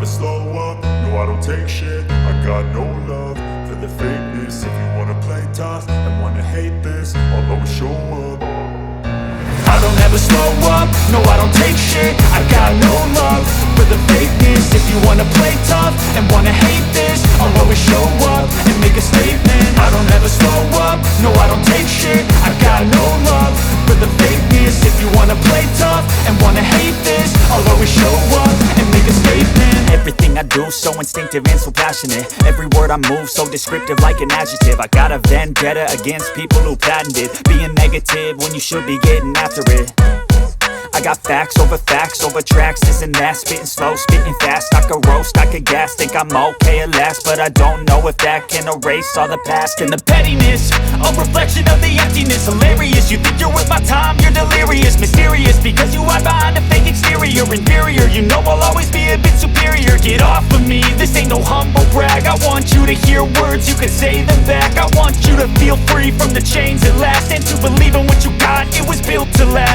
slow up, no I don't take shit. I got no love for the fakeness. If you wanna play tough and wanna hate this, I'll always show up. I don't ever slow up, no I don't take shit. I got no love for the fakeness. If you wanna play tough and wanna hate this, I'll always show up and make a statement. I don't ever slow up, no I don't take shit. I got no love for the fakeness. If you wanna play tough and wanna hate this, I'll always show up and make a statement. Everything I do so instinctive and so passionate. Every word I move so descriptive like an adjective. I got a vendetta against people who patented being negative when you should be getting after it. I got facts over tracks, this and that. Spitting slow, spitting fast, I could roast, I could gas. Think I'm okay at last, but I don't know if that can erase all the past. And the pettiness, a reflection of the emptiness. Hilarious, you think you're worth my time, you're delirious. Mysterious, because you hide behind a fake exterior. Inferior, you know I'll always be a bit superior. Get off of me, this ain't no humble brag. I want you to hear words, you can say them back. I want you to feel free from the chains at last, and to believe in what you got, it was built to last.